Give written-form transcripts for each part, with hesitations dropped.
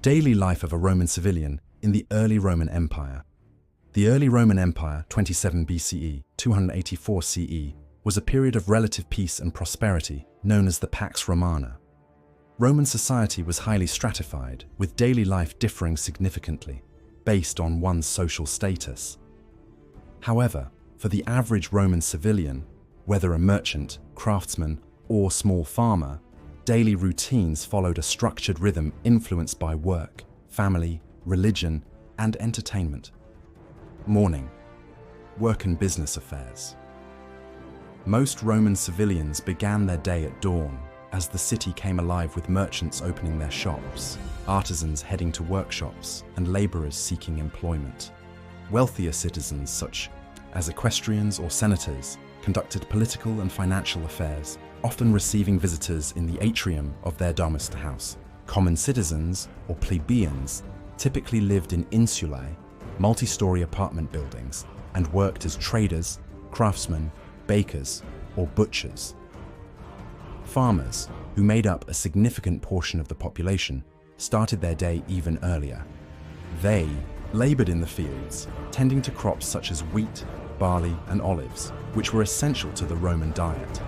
Daily life of a Roman civilian in the early Roman Empire. The early Roman Empire, 27 BCE, 284 CE, was a period of relative peace and prosperity known as the Pax Romana. Roman society was highly stratified, with daily life differing significantly, based on one's social status. However, for the average Roman civilian, whether a merchant, craftsman, or small farmer, daily routines followed a structured rhythm influenced by work, family, religion, and entertainment. Morning. Work and business affairs. Most Roman civilians began their day at dawn, as the city came alive with merchants opening their shops, artisans heading to workshops, and laborers seeking employment. Wealthier citizens, such as equestrians or senators, conducted political and financial affairs, often receiving visitors in the atrium of their domestic house. Common citizens, or plebeians, typically lived in insulae, multi-story apartment buildings, and worked as traders, craftsmen, bakers, or butchers. Farmers, who made up a significant portion of the population, started their day even earlier. They labored in the fields, tending to crops such as wheat, barley, and olives, which were essential to the Roman diet.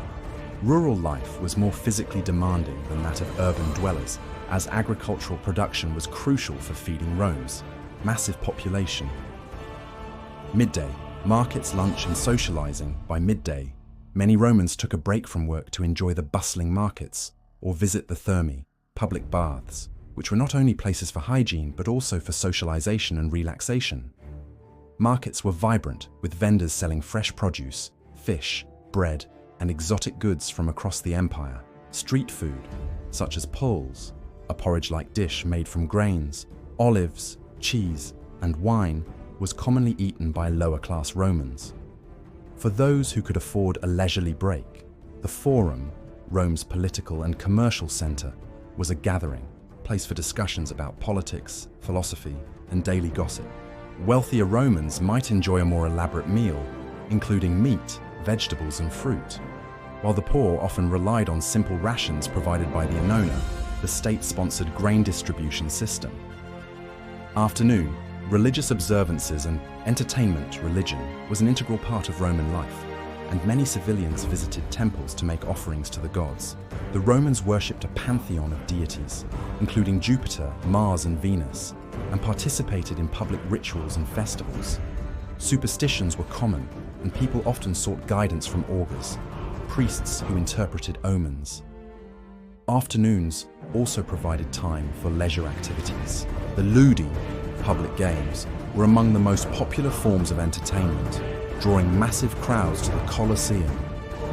Rural life was more physically demanding than that of urban dwellers, as agricultural production was crucial for feeding Rome's massive population. Midday, markets, lunch, and socializing. By midday, many Romans took a break from work to enjoy the bustling markets or visit the thermae, public baths, which were not only places for hygiene but also for socialization and relaxation. Markets were vibrant, with vendors selling fresh produce, fish, bread, and exotic goods from across the empire. Street food, such as pulse, a porridge-like dish made from grains, olives, cheese, and wine, was commonly eaten by lower-class Romans. For those who could afford a leisurely break, the Forum, Rome's political and commercial center, was a gathering place for discussions about politics, philosophy, and daily gossip. Wealthier Romans might enjoy a more elaborate meal, including meat, vegetables, and fruit, while the poor often relied on simple rations provided by the annona, the state-sponsored grain distribution system. Afternoon, religious observances and entertainment. Religion was an integral part of Roman life, and many civilians visited temples to make offerings to the gods. The Romans worshipped a pantheon of deities, including Jupiter, Mars, and Venus, and participated in public rituals and festivals. Superstitions were common, and people often sought guidance from augurs, priests who interpreted omens. Afternoons also provided time for leisure activities. The ludi, public games, were among the most popular forms of entertainment, drawing massive crowds to the Colosseum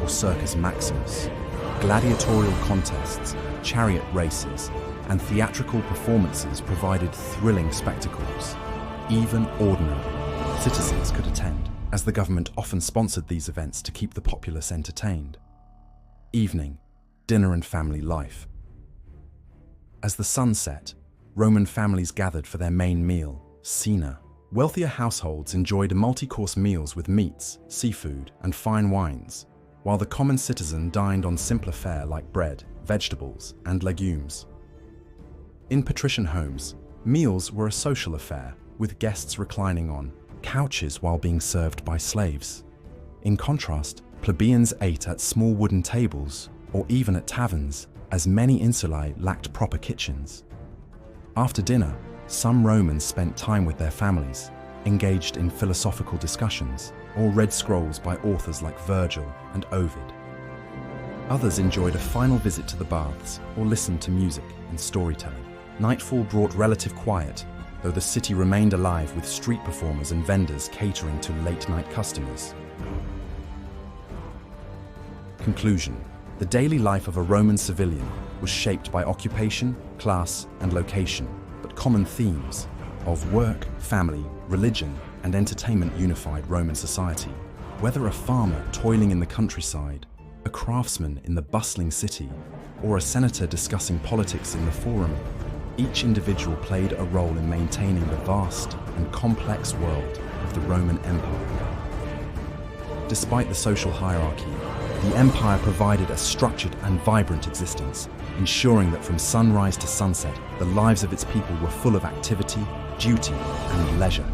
or Circus Maximus. Gladiatorial contests, chariot races, and theatrical performances provided thrilling spectacles. Even ordinary citizens could attend, as the government often sponsored these events to keep the populace entertained. Evening, dinner and family life. As the sun set, Roman families gathered for their main meal, cena. Wealthier households enjoyed multi-course meals with meats, seafood, and fine wines, while the common citizen dined on simpler fare like bread, vegetables, and legumes. In patrician homes, meals were a social affair, with guests reclining on couches while being served by slaves. In contrast, plebeians ate at small wooden tables, or even at taverns, as many insulae lacked proper kitchens. After dinner, some Romans spent time with their families, engaged in philosophical discussions, or read scrolls by authors like Virgil and Ovid. Others enjoyed a final visit to the baths or listened to music and storytelling. Nightfall brought relative quiet, though the city remained alive with street performers and vendors catering to late-night customers. Conclusion. The daily life of a Roman civilian was shaped by occupation, class, and location, but common themes of work, family, religion, and entertainment unified Roman society. Whether a farmer toiling in the countryside, a craftsman in the bustling city, or a senator discussing politics in the Forum, each individual played a role in maintaining the vast and complex world of the Roman Empire. Despite the social hierarchy, the empire provided a structured and vibrant existence, ensuring that from sunrise to sunset, the lives of its people were full of activity, duty, and leisure.